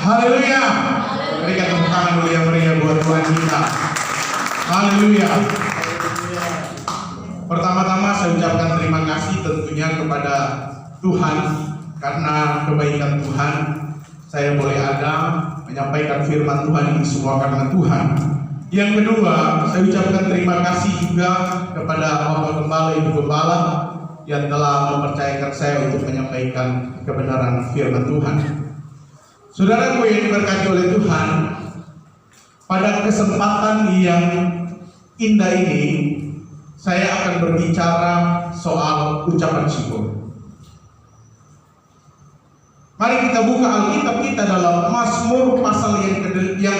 Haleluya. Berikan tepuk tangan dulu yang meriah buat Tuhan kita. Haleluya. Pertama-tama saya ucapkan terima kasih tentunya kepada Tuhan karena kebaikan Tuhan saya boleh ada menyampaikan firman Tuhan ini semua karena Tuhan. Yang kedua, saya ucapkan terima kasih juga kepada Bapak Gembala, Ibu Gembala yang telah mempercayakan saya untuk menyampaikan kebenaran firman Tuhan. Saudaraku yang diberkati oleh Tuhan, pada kesempatan yang indah ini saya akan berbicara soal ucapan syukur. Mari kita buka Alkitab kita dalam Mazmur pasal yang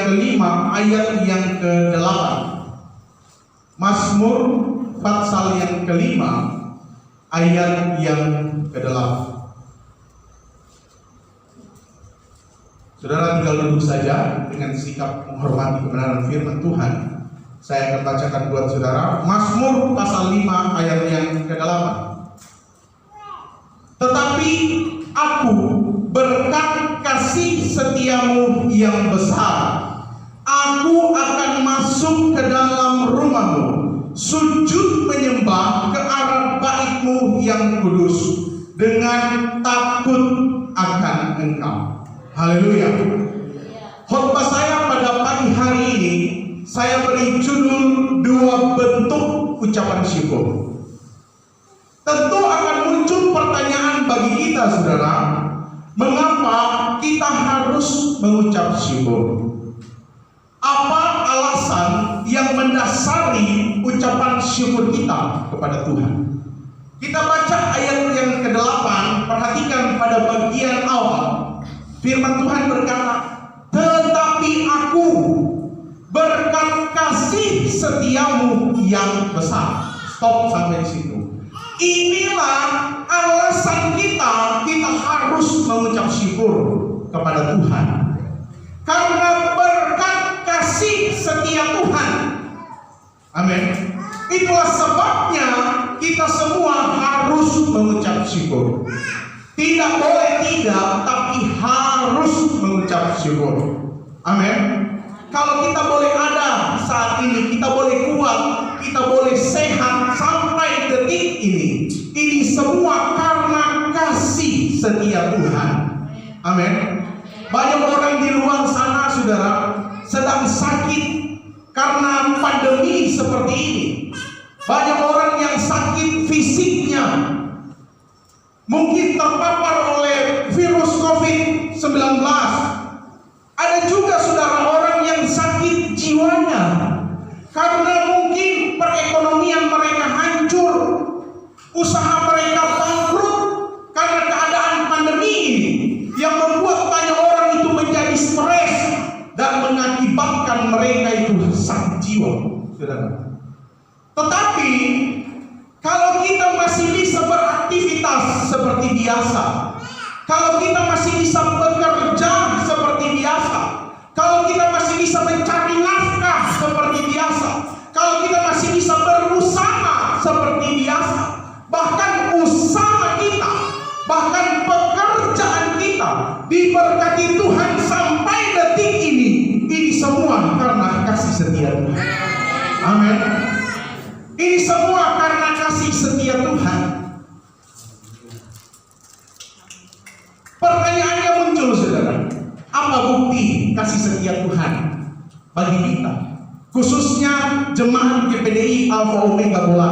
kelima ayat yang ke-8. Mazmur pasal yang kelima ayat yang ke-8. Saudara tinggal duduk saja dengan sikap menghormati kebenaran firman Tuhan. Saya akan bacakan buat saudara Mazmur pasal 5 ayat yang ke-8. Tetapi aku berkat kasih setiamu yang besar, aku akan masuk ke dalam rumahmu, sujud menyembah ke arah bait-Mu yang kudus dengan takut akan Engkau. Haleluya. Khotbah saya pada pagi hari ini saya beri judul 2 bentuk ucapan syukur. Tentu akan muncul pertanyaan bagi kita, saudara, mengapa kita harus mengucap syukur? Apa alasan yang mendasari ucapan syukur kita kepada Tuhan? Kita baca ayat yang ke-8, perhatikan pada bagian awal. Firman Tuhan berkata, tetapi aku berkat kasih setiamu yang besar. Stop sampai di situ. Inilah alasan kita harus mengucap syukur kepada Tuhan. Karena berkat kasih setia Tuhan. Amin. Itulah sebabnya kita semua harus mengucap syukur. Tidak boleh tidak, tapi harus mengucap syukur. Amin. Kalau kita boleh ada saat ini, kita boleh kuat, kita boleh sehat sampai detik ini semua karena kasih setia Tuhan. Amin. Banyak orang di luar sana, saudara, sedang sakit karena pandemi seperti ini. Banyak orang yang sakit fisiknya, mungkin terpapar oleh virus COVID-19. Ada juga, saudara, orang yang sakit jiwanya karena mungkin perekonomian mereka hancur, usaha mereka bangkrut karena keadaan pandemi ini yang membuat banyak orang itu menjadi stres dan mengakibatkan mereka itu sakit jiwa, saudara. Tetapi kalau kita masih bisa beraktivitas seperti biasa, kalau kita masih bisa bekerja seperti biasa, kalau kita masih bisa mencari nafkah seperti biasa, kalau kita masih bisa berusaha seperti biasa, bahkan usaha kita, bahkan pekerjaan kita diberkati Tuhan sampai detik ini semua karena kasih setia Tuhan. Amin. Ini semua karena kasih setia Tuhan. Pertanyaannya muncul, saudara, apa bukti kasih setia Tuhan bagi kita, khususnya jemaat GPDI Alpha Omega Bola?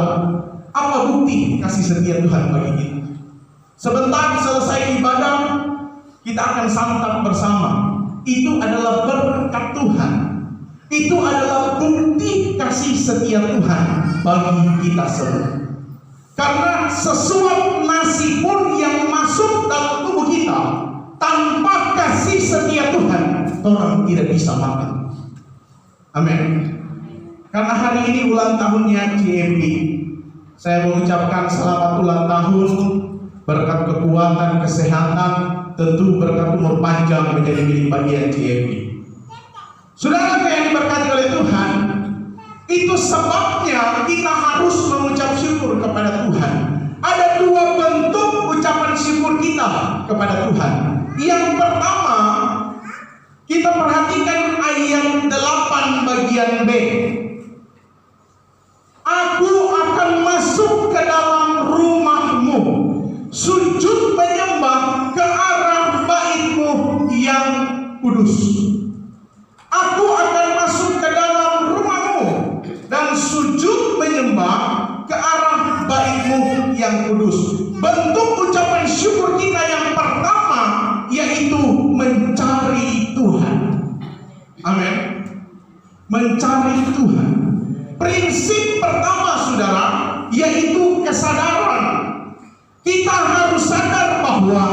Apa bukti kasih setia Tuhan bagi kita? Sebentar selesai ibadah, kita akan santap bersama. Itu adalah berkat Tuhan. Itu adalah bukti kasih setia Tuhan bagi kita semua. Karena sesuap nasi pun yang masuk dalam tubuh kita, tanpa kasih setia Tuhan, orang tidak bisa makan. Amin. Karena hari ini ulang tahunnya GMP, saya mengucapkan selamat ulang tahun, berkat kekuatan, kesehatan, tentu berkat umur panjang menjadi milik bagian GMP. Saudara yang diberkati oleh Tuhan, itu sebabnya kita harus mengucap syukur kepada Tuhan. Ada 2 bentuk ucapan syukur kita kepada Tuhan. Yang pertama, bagian B. Aku akan masuk ke dalam rumahmu, sujud menyembah ke arah bait-Mu yang kudus. Aku akan masuk ke dalam rumahmu dan sujud menyembah ke arah bait-Mu yang kudus. Bentuk ucapan syukur kita yang pertama yaitu mencari Tuhan. Amin. Mencari Tuhan. Prinsip pertama, saudara, yaitu kesadaran. Kita harus sadar bahwa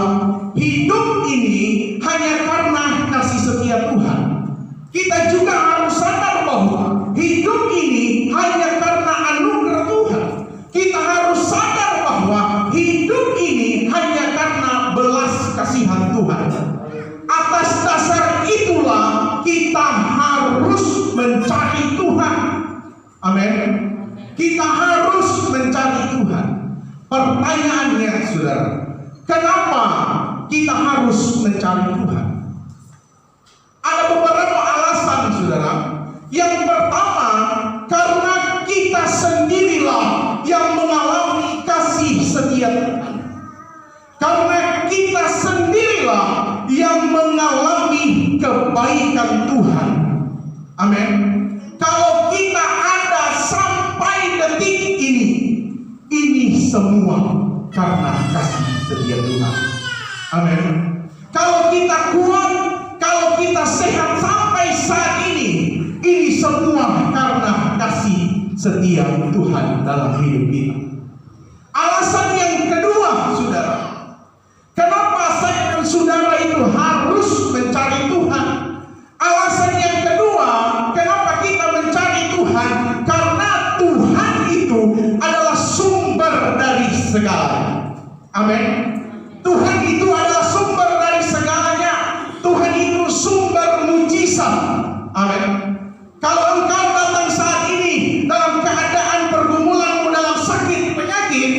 hidup ini hanya karena kasih setia Tuhan. Kita juga harus sadar bahwa hidup ini hanya karena anugerah Tuhan. Kita harus sadar bahwa hidup ini hanya karena belas kasihan Tuhan. Atas dasar itulah kita harus mencari Tuhan. Amin. Kita harus mencari Tuhan. Pertanyaannya, saudara, kenapa kita harus mencari Tuhan? Ada beberapa alasan, saudara. Yang pertama, karena kita sendirilah yang mengalami kasih setia Tuhan. Karena kita sendirilah yang mengalami kebaikan Tuhan. Amin. Kalau kita ada sampai detik ini semua karena kasih setia Tuhan. Amin. Kalau kita kuat, kalau kita sehat sampai saat ini semua karena kasih setia Tuhan dalam hidup kita. Alasan yang kedua, saudara, kenapa saya dan saudara itu harus mencari Tuhan? Alasan yang kedua, kenapa kita mencari Tuhan? Karena Tuhan itu adalah sumber dari segalanya. Amin. Tuhan itu adalah sumber dari segalanya. Tuhan itu sumber mujizat. Amin. Kalau engkau datang saat ini dalam keadaan pergumulanmu dalam sakit penyakit,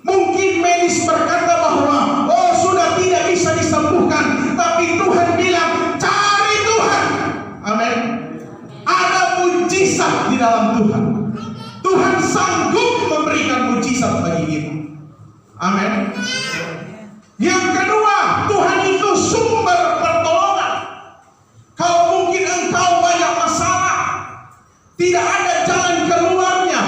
mungkin medis berkata bahwa sudah tidak bisa disembuhkan, tapi Tuhan bilang cari Tuhan. Amin. Ada mujizat di dalam Tuhan. Tuhan sanggup memberikan mujizat bagi kita. Amin. Yang kedua, Tuhan itu sumber pertolongan. Kalau mungkin engkau banyak masalah, tidak ada jalan keluarnya,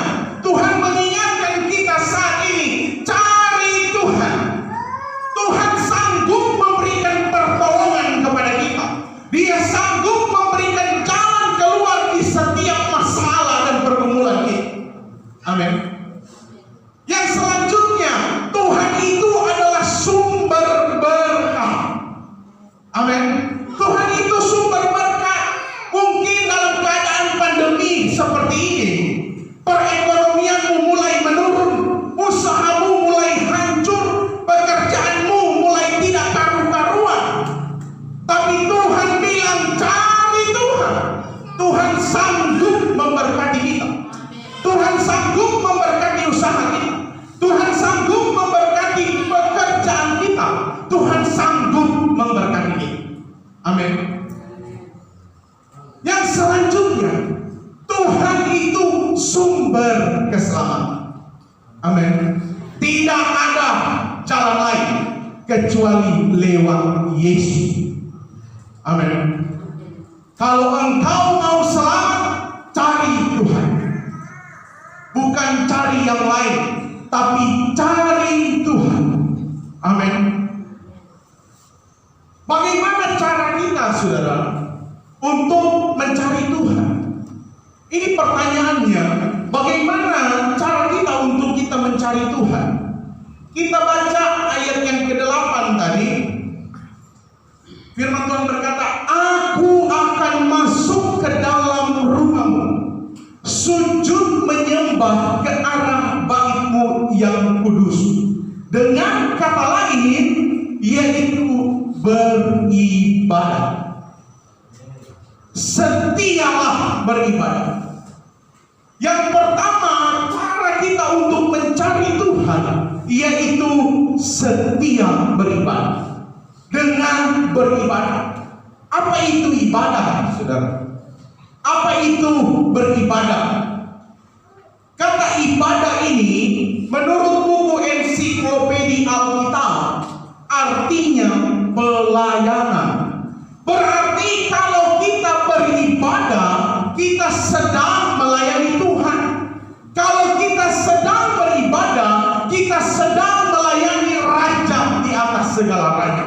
Tuhan mengingatkan kita saat ini, cari Tuhan. Tuhan sanggup memberikan pertolongan kepada kita. Dia sanggup memberikan jalan keluar di setiap masalah dan pergumulan kita. Amin. Yang selanjutnya, Tuhan itu adalah sumber berkah. Amin. Tuhan itu sumber berkah. Mungkin dalam keadaan pandemi seperti ini, perekonomianmu mulai menurun, usahamu mulai hancur, pekerjaanmu mulai tidak karu-karuan. Tapi Tuhan bilang cari Tuhan. Tuhan sanggup memberkati kita. Tuhan sanggup memberkati usaha kita. Tuhan sanggup memberkati pekerjaan kita. Tuhan sanggup memberkati kita. Amin. Yang selanjutnya, Tuhan itu sumber keselamatan. Amin. Tidak ada jalan lain kecuali lewat Yesus. Amin. Kalau engkau mau selamat, cari Tuhan. Bukan cari yang lain, tapi cari Tuhan. Amin. Bagaimana cara kita, saudara, untuk mencari Tuhan? Ini pertanyaannya, bagaimana cara kita untuk kita mencari Tuhan? Kita baca ayat yang ke-8 tadi. Firman Tuhan berkata, aku akan masuk ke dalam rumahmu, sujud menyembah ke arah bait-Mu yang kudus. Dengan kata lain, yaitu beribadah. Setialah beribadah. Yang pertama, cara kita untuk mencari Tuhan yaitu setia beribadah. Dengan beribadah. Apa itu ibadah, saudara? Apa itu beribadah? Kata ibadah ini menurut buku Ensiklopedia Alkitab artinya pelayanan. Berarti kalau kita beribadah, kita sedang melayani Tuhan. Kalau kita sedang beribadah, kita sedang melayani Raja di atas segala raja.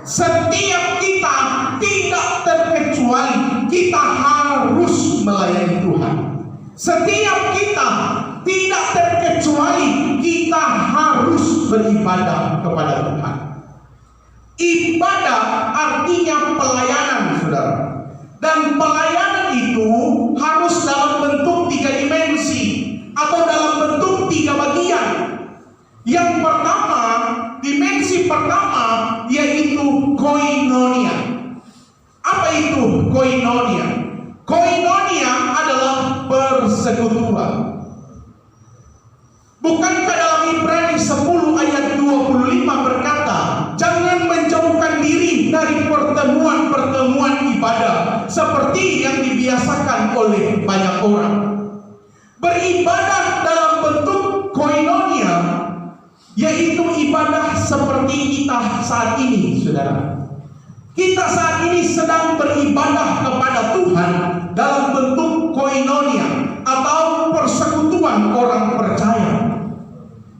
Setiap kita tidak terkecuali kita harus melayani Tuhan. Setiap kita tidak terkecuali kita harus beribadah kepada Tuhan. Ibadah artinya pelayanan, saudara. Dan pelayanan itu harus dalam bentuk 3 dimensi atau dalam bentuk 3 bagian. Yang pertama, dimensi pertama yaitu koinonia. Apa itu koinonia? Koinonia adalah persekutuan. Bukankah dalam Ibrani 10 ayat 25 berkata, jangan menjauhkan diri dari pertemuan-pertemuan ibadah seperti yang dibiasakan oleh banyak orang. Beribadah dalam bentuk koinonia yaitu ibadah seperti kita saat ini, saudara. Kita saat ini sedang beribadah kepada Tuhan dalam bentuk koinonia atau persekutuan orang percaya.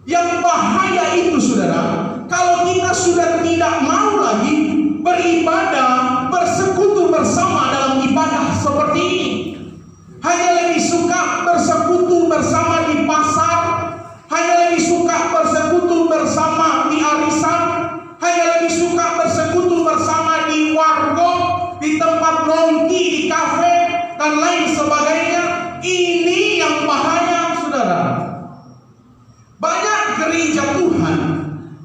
Yang bahaya itu, saudara, kalau kita sudah tidak mau lagi beribadah, bersekutu bersama dalam ibadah seperti ini. Hanya lebih suka bersekutu bersama di pasar, hanya lebih suka bersekutu bersama di arisan, hanya lebih suka bersekutu bersama di warkop, di tempat nongki, di kafe, dan lain sebagainya. Ini yang bahaya, saudara. Banyak gereja Tuhan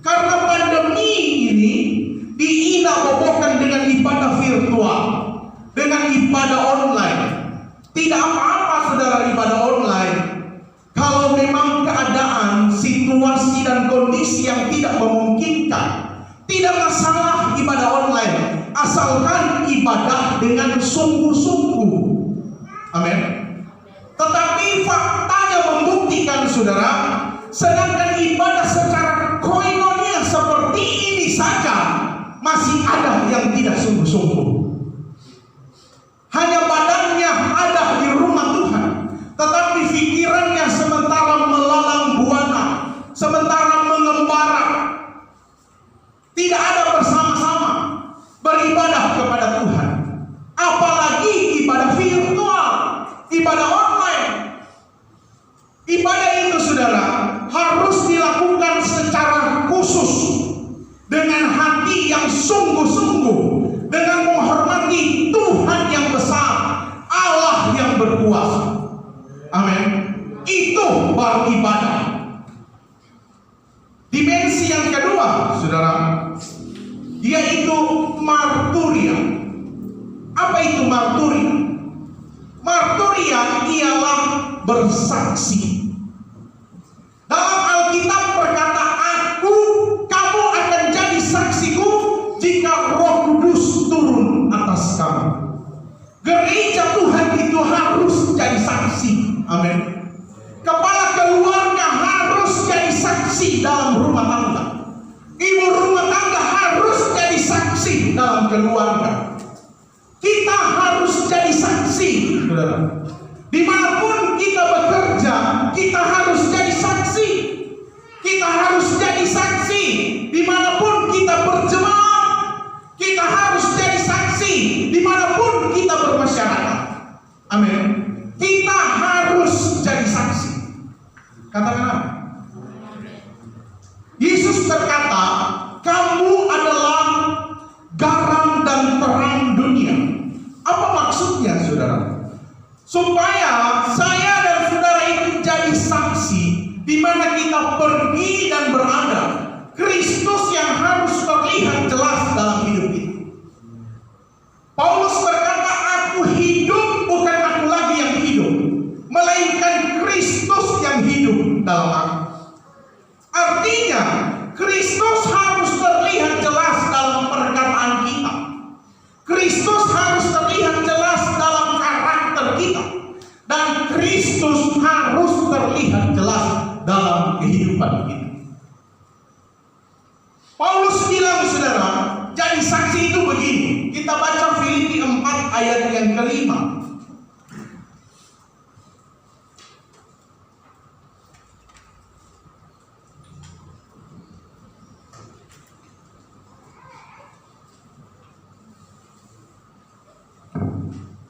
karena pandemi ini diindah-bobokan dengan ibadah virtual, dengan ibadah online. Tidak apa-apa, saudara, ibadah online kalau memang keadaan, situasi dan kondisi yang tidak memungkinkan. Tidak masalah ibadah online, asalkan ibadah dengan sungguh-sungguh. Amin. Tetapi faktanya membuktikan, saudara, sedangkan ibadah secara koinonia seperti ini saja masih ada yang tidak sungguh-sungguh. Hanya badannya ada di rumah Tuhan, tetapi pikirannya sementara melalang buana, sementara mengembara. Tidak ada bersama-sama beribadah kepada Tuhan. Apalagi ibadah virtual, ibadah online. Ibadah itu, saudara, harus dilakukan secara khusus, dengan hati yang sungguh-sungguh, dengan menghormati Tuhan yang besar, Allah yang berkuasa. Amin. Itu baru ibadah. Dimensi yang kedua, saudara, yaitu marturia. Apa itu marturia? Marturia ialah bersaksi. Dalam Alkitab berkata, kamu akan jadi saksiku jika Roh Kudus turun atas kamu. Gereja Tuhan itu harus jadi saksi. Amin. Kepala keluarga harus jadi saksi dalam rumah tangga. Ibu rumah tangga harus jadi saksi dalam keluarga. Kita harus jadi saksi, saudara. Dimanapun kita bekerja, kita harus jadi saksi. Kita harus jadi saksi. Dimanapun kita berjemaat, kita harus jadi saksi. Dimanapun kita bermasyarakat. Amin. Kita harus jadi saksi. Katakan apa? Yesus berkata, kamu adalah garam dan terang dunia. Apa maksudnya, saudara? Supaya saya dan saudara itu jadi saksi di mana kita pergi dan berada. Kristus yang harus terlihat jelas dalam hidup kita. Paulus berkata, aku hidup, bukan aku lagi yang hidup, melainkan Kristus yang hidup dalam aku. Artinya, Kristus harus terlihat jelas dalam perkataan kita. Kristus harus terlihat jelas dalam karakter kita. Kristus harus terlihat jelas dalam kehidupan kita. Paulus bilang, saudara, jadi saksi itu begini. Kita baca Filipi 4 ayat yang ke-5.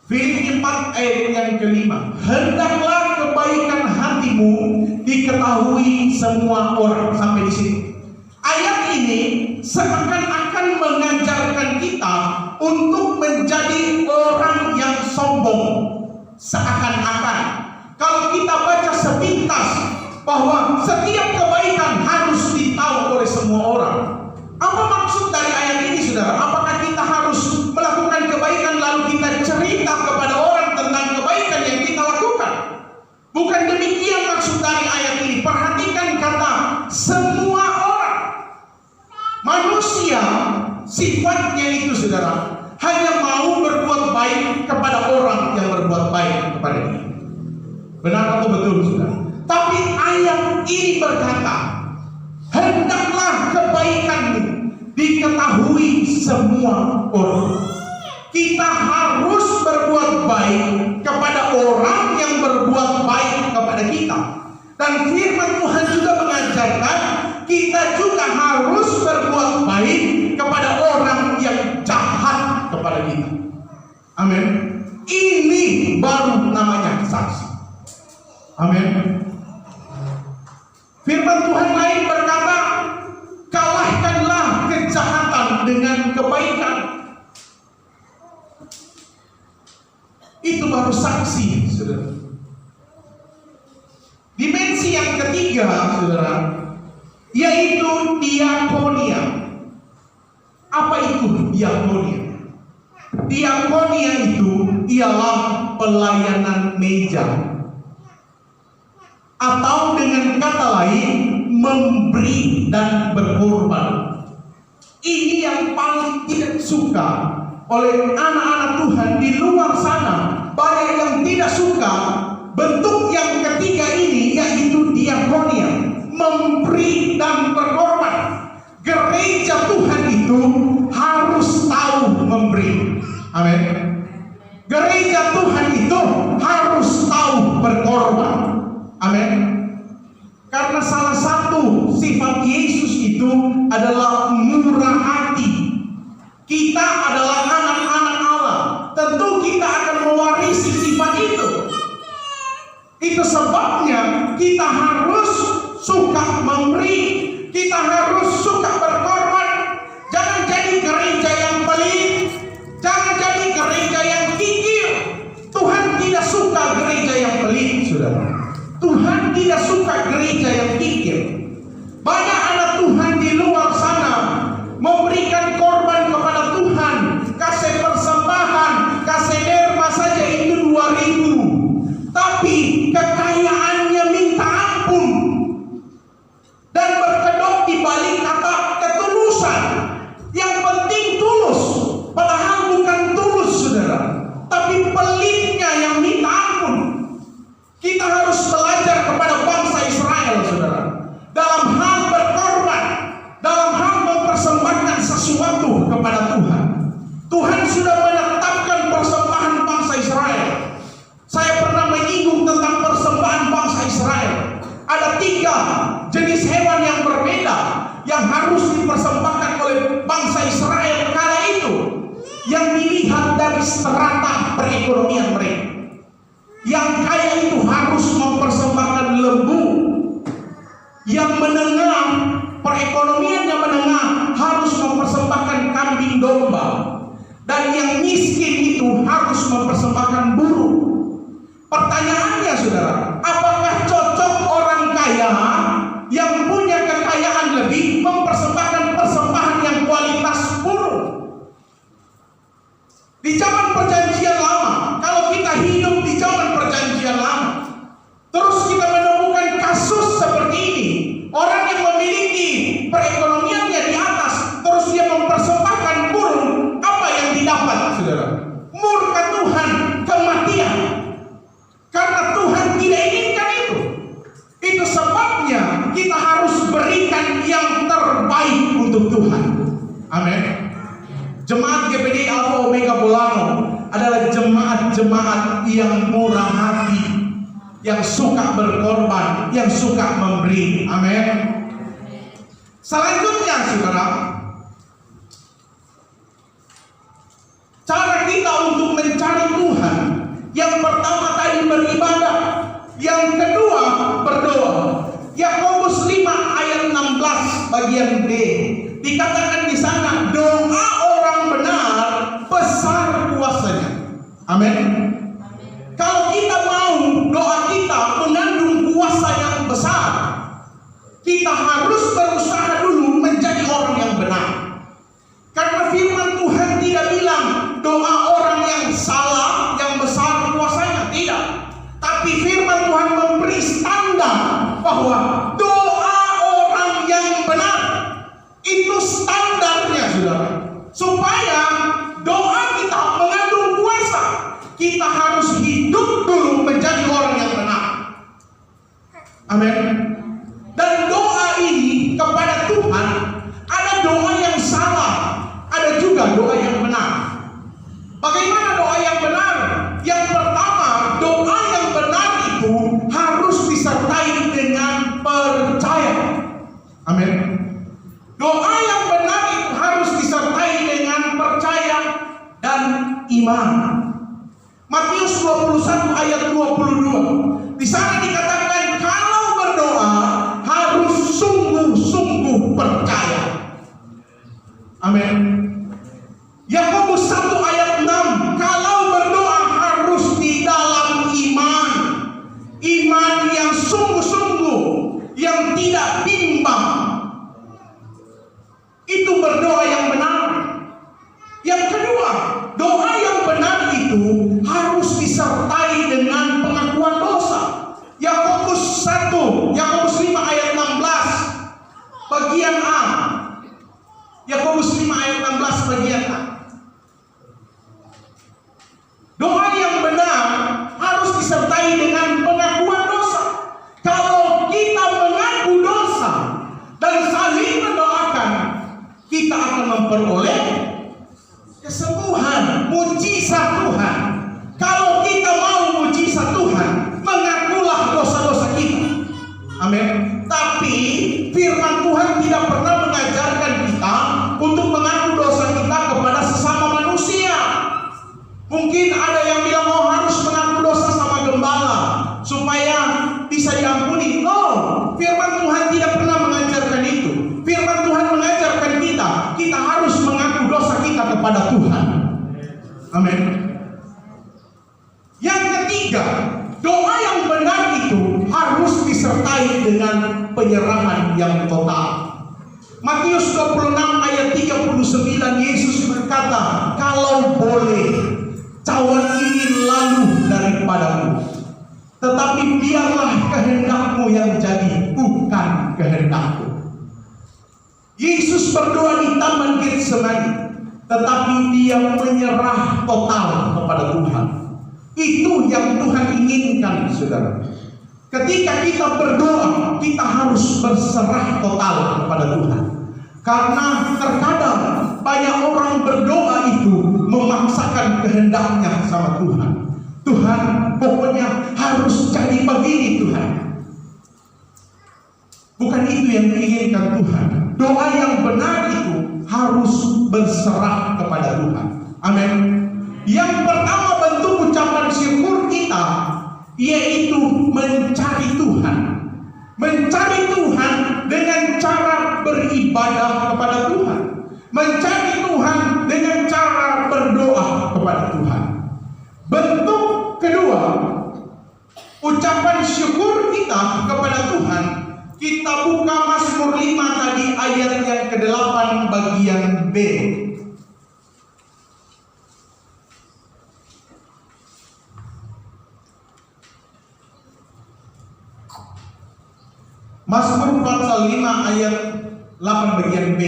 Filipi 4 ayat yang ke-5. Hendaklah kebaikan hatimu diketahui semua orang. Sampai di sini. Ayat ini seakan-akan mengajarkan kita untuk menjadi orang yang sombong. Seakan-akan. Kalau kita baca sepintas bahwa setiap kebaikan harus ditahu oleh semua orang. Apa maksud dari ayat ini, saudara? Apakah kita harus melakukan kebaikan lalu kita cerita kepada orang tentang kebaikan yang kita lakukan? Bukan demikian maksud dari ayat ini. Perhatikan kata semua orang. Manusia sifatnya itu, saudara, hanya mau berbuat baik kepada orang yang berbuat baik kepada dia. Benar atau betul, saudara? Tapi ayat ini berkata, hendaklah kebaikanmu diketahui semua orang. Kita harus berbuat baik kepada orang yang berbuat baik kepada kita. Dan firman Tuhan juga mengajarkan kita juga harus berbuat baik kepada orang yang jahat kepada kita. Amin. Ini baru namanya saksi. Amin. Firman Tuhan lain berkata, kalahkanlah kejahatan dengan kebaikan. Itu baru saksi, saudara. Dimensi yang ketiga, saudara, yaitu diakonia. Apa itu diakonia? Diakonia itu ialah pelayanan meja, atau dengan kata lain, memberi dan berkorban. Ini yang paling tidak suka oleh anak-anak Tuhan di luar sana. Banyak yang tidak suka bentuk yang ketiga ini, yaitu diakonia, memberi dan berkorban. Gereja Tuhan itu harus tahu memberi. Amin. Gereja Tuhan itu harus tahu berkorban. Amin. Karena salah satu sifat Yesus itu adalah murah hati. Kita adalah anak-anak Allah. Tentu kita akan mewarisi sifat itu. Itu sebabnya kita harus suka memberi. Kita harus suka berkorban. Jangan jadi gereja yang pelit. Jangan jadi gereja yang kikir. Tuhan tidak suka gereja yang pelit, saudara. Tuhan tidak suka gereja yang kikir. Banyak anak Tuhan di luar sana memberikan korban kepada Tuhan, kasih persembahan, kasih derma saja itu 2.000. Tapi kekayaannya minta ampun. Dan berkedok di balik kata ketulusan. Yang penting tulus. Padahal bukan tulus, saudara, tapi pelitnya yang minta ampun. Kita harus belajar kepada bangsa Israel, saudara, dalam hal berkorban, dalam hal mempersembahkan sesuatu kepada Tuhan. Tuhan sudah menetapkan persembahan bangsa Israel. Saya pernah menyinggung tentang persembahan bangsa Israel. Ada 3 jenis hewan yang berbeda yang harus dipersembahkan oleh bangsa Israel kala itu, yang dilihat dari strata perekonomian mereka. Yang kaya itu harus mempersembahkan lembu. Yang menengah, perekonomiannya menengah, harus mempersembahkan kambing domba. Dan yang miskin itu harus mempersembahkan burung. Pertanyaannya, saudara, apakah cocok orang kaya yang punya kekayaan lebih mempersembahkan persembahan yang kualitas burung? Di zaman perjanjian lama, kalau kita hidup di zaman perjanjian lama, terus kita menemukan kasus seperti ini, orang yang memiliki perekonomiannya di atas, terus dia mempersembahkan burung, apa yang didapat, saudara? Murka Tuhan, kematian. Karena Tuhan jemaat yang murah hati, yang suka berkorban, yang suka memberi. Amin. Selanjutnya, saudara, cara kita untuk mencari Tuhan, yang pertama tadi beribadah, yang kedua berdoa. Yakobus 5 ayat 16 bagian B dikatakan di sana, doa orang benar besar kuasanya. Amin. Kalau kita mau doa kita mengandung kuasa yang besar, kita harus berusaha dulu menjadi orang yang benar. Karena firman Tuhan tidak bilang doa orang yang salah yang besar kuasanya, tidak. Tapi firman Tuhan memberi standar bahwa doa orang yang benar itu standarnya, saudara. Supaya doa kita mengandung kuasa, kita harus hidup dulu menjadi orang yang benar. Amin. Dan doa ini kepada Tuhan, ada doa yang salah, ada juga doa yang benar. Bagaimana doa yang benar? Yang pertama, doa yang benar itu harus disertai dengan percaya. Amin. Doa yang benar itu harus disertai dengan percaya dan iman. Matius 21 ayat 22. Di sana dikatakan kalau berdoa harus sungguh-sungguh percaya. Amin. Yakobus 1 ayat 6, kalau berdoa harus di dalam iman. Iman yang sungguh-sungguh, yang tidak bimbang. Itu berdoa yang benar. Yang kedua, doa yang benar itu harus disertai dengan pengakuan dosa. Yakobus 5 ayat 16 bagian A. Yakobus 5 ayat 16 bagian A. Doa yang benar harus disertai dengan pengakuan dosa. Kalau kita mengaku dosa dan saling mendoakan, kita akan memperoleh kesembuhan, mujizat Tuhan. Kalau kita mau mujizat Tuhan, mengakulah dosa-dosa kita. Amin. Tapi firman Tuhan tidak pernah mengajarkan kita untuk mengaku dosa kita kepada sesama manusia. Mungkin ada yang bilang, oh harus mengaku dosa sama gembala supaya bisa diampuni. No, firman Tuhan tidak pernah mengajarkan itu. Firman Tuhan mengajarkan kita harus mengaku dosa kita kepada Tuhan. Amin. Yang ketiga, doa yang benar itu harus disertai dengan penyerahan yang total. Matius 26 ayat 39, Yesus berkata, kalau boleh cawan ini lalu daripadamu, tetapi biarlah kehendakmu yang jadi, bukan kehendakku. Yesus berdoa di Taman Getsemani, tetapi dia menyerah total kepada Tuhan. Itu yang Tuhan inginkan, saudara. Ketika kita berdoa, kita harus berserah total kepada Tuhan. Karena terkadang banyak orang berdoa itu memaksakan kehendaknya sama Tuhan. Tuhan, pokoknya harus jadi begini Tuhan. Bukan itu yang diinginkan Tuhan. Doa yang benar itu harus berserah kepada Tuhan. Amin. Yang pertama bentuk ucapan syukur kita yaitu mencari Tuhan. Mencari Tuhan dengan cara beribadah kepada Tuhan. Mencari Tuhan dengan cara berdoa kepada Tuhan. Bentuk kedua ucapan syukur kita kepada Tuhan, kita buka Mazmur 5 tadi ayat yang ke-8 bagian B. Mazmur pasal 5 ayat 8 bagian B.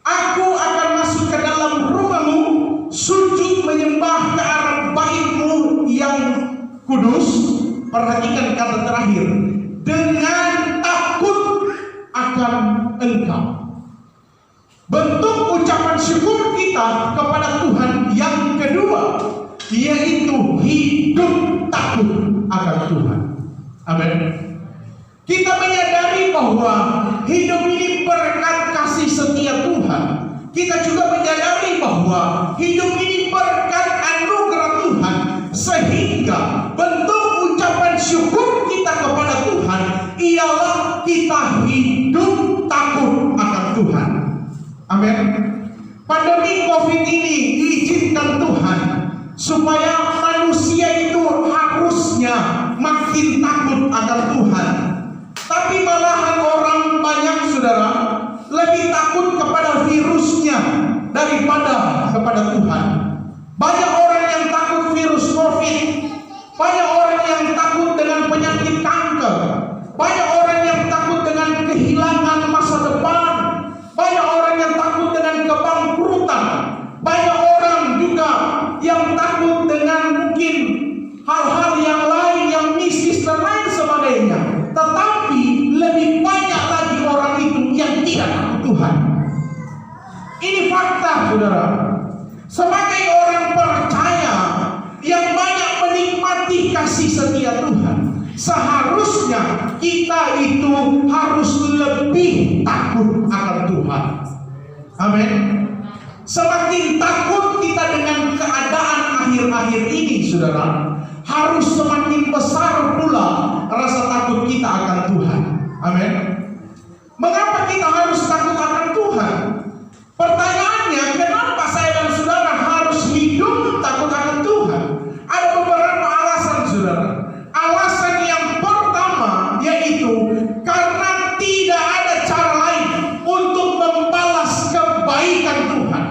Aku akan masuk ke dalam rumahmu, sujud menyembah ke arah bait-Mu yang kudus. Perhatikan kata terakhir, dengan takut akan Engkau. Bentuk ucapan syukur kita kepada Tuhan yang kedua yaitu hidup takut akan Tuhan. Amin. Kita menyadari bahwa hidup ini berkat kasih setia Tuhan. Kita juga menyadari bahwa hidup ini berkat anugerah Tuhan, sehingga bentuk ucapan syukur kita kepada Tuhan ialah kita hidup takut akan Tuhan. Amin. Pandemi COVID ini diizinkan Tuhan supaya manusia itu harusnya makin takut akan Tuhan. Tapi malahan orang banyak, saudara, lebih takut kepada virusnya daripada kepada Tuhan. Banyak orang yang takut virus COVID, banyak orang yang takut dengan penyakit kanker, banyak orang yang takut dengan kehilangan masa depan, banyak orang yang takut dengan kebangkrutan, banyak orang juga yang takut dengan mungkin hal-hal yang lain, yang mistis dan lain sebagainya. Tetapi lebih banyak lagi orang itu yang tidak takut Tuhan. Ini fakta, saudara. Sebagai orang percaya yang banyak menikmati kasih setia Tuhan, seharusnya kita itu harus lebih takut akan Tuhan. Amin. Semakin takut kita dengan keadaan akhir-akhir ini, saudara, harus semakin besar pula rasa takut kita akan Tuhan. Amin. Mengapa kita harus takut akan Tuhan? Pertanyaannya, kenapa saya dan saudara harus hidup takut akan Tuhan? Ada beberapa alasan, saudara. Alasan yang pertama yaitu karena tidak ada cara lain untuk membalas kebaikan Tuhan.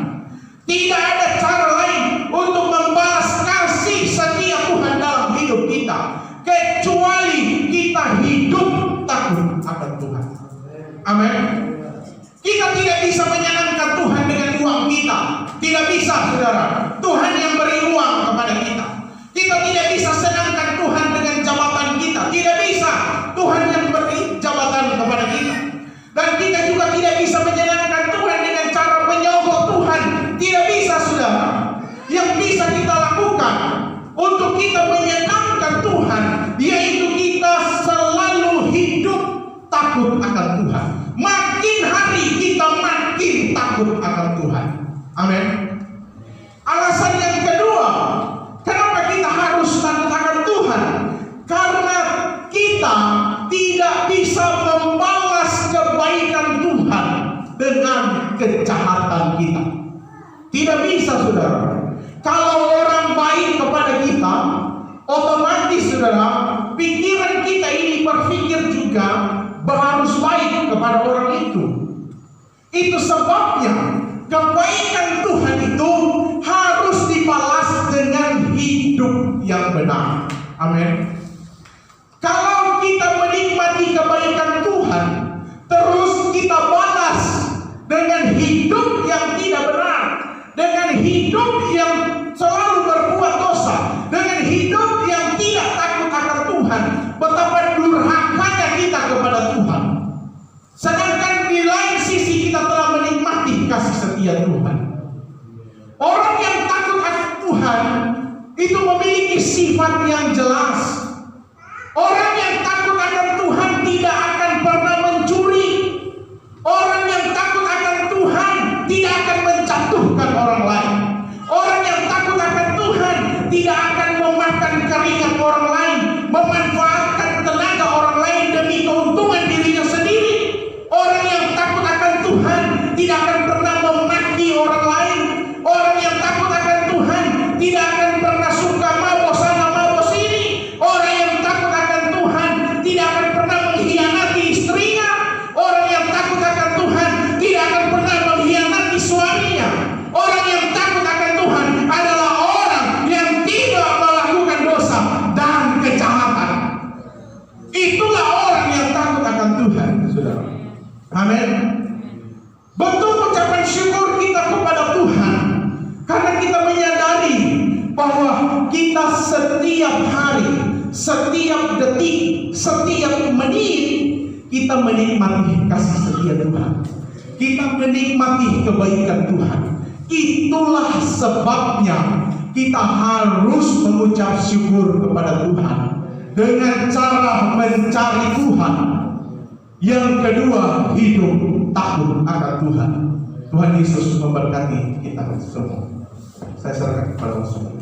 Tidak ada cara lain untuk membalas kasih setia Tuhan dalam hidup kita, kecuali kita hidup takut akan Tuhan. Amin. Kita tidak bisa menyenangkan Tuhan dengan uang kita. Tidak bisa, saudara. Tuhan yang beri uang kepada kita. Kita tidak bisa senangkan Tuhan dengan jabatan kita. Tidak bisa. Tuhan yang beri jabatan kepada kita. Dan kita juga tidak bisa menyenangkan Tuhan dengan cara menyogok Tuhan. Tidak bisa, saudara. Yang bisa kita lakukan untuk kita menyenangkan Tuhan, yaitu kita selalu hidup takut akan Tuhan. Makin hari kita makin takut akan Tuhan. Amin. Alasan yang kedua, kenapa kita harus takut akan Tuhan? Karena kita tidak bisa membalas kebaikan Tuhan dengan kejahatan kita. Tidak bisa, saudara. Kalau orang baik kepada kita, otomatis, saudara, pikiran kita ini berpikir juga harus baik kepada orang itu. Itu sebabnya kebaikan Tuhan itu harus dibalas dengan hidup yang benar. Amin. Kalau kita menikmati kebaikan Tuhan, terus kita balas dengan hidup yang tidak benar, dengan hidup yang selalu berbuat dosa, dengan hidup yang tidak takut akan Tuhan, betapa durhakanya kita kepada Tuhan. Sedangkan di lain sisi kita telah menikmati kasih setia Tuhan. Orang yang takut akan Tuhan itu memiliki sifat yang jelas. Orang yang takut akan Tuhan tidak akan pernah mencuri. Orang yang takut akan Tuhan tidak akan menjatuhkan orang lain. Orang yang takut akan Tuhan tidak akan memakan keringat orang lain, memanfaatkan tenaga orang lain demi keuntungan dirinya sendiri. Orang yang takut akan Tuhan tidak akan pernah memaki orang lain. Orang yang takut akan Tuhan tidak akan pernah suka mabok sana mabok sini. Orang yang takut akan Tuhan tidak akan pernah mengkhianati istrinya. Orang yang takut akan Tuhan tidak akan pernah mengkhianati suaminya. Orang yang takut akan Tuhan adalah orang yang tidak melakukan dosa dan kejahatan. Itulah orang yang takut akan Tuhan, saudara. Amin. Bentuk ucapan syukur kita kepada Tuhan karena kita menyadari bahwa kita setiap hari, setiap detik, setiap menit kita menikmati kasih setia Tuhan. Kita menikmati kebaikan Tuhan. Itulah sebabnya kita harus mengucap syukur kepada Tuhan dengan cara mencari Tuhan. Yang kedua, hidup takut akan Tuhan. Tuhan Yesus memberkati kita semua. Saya serahkan kepada semua.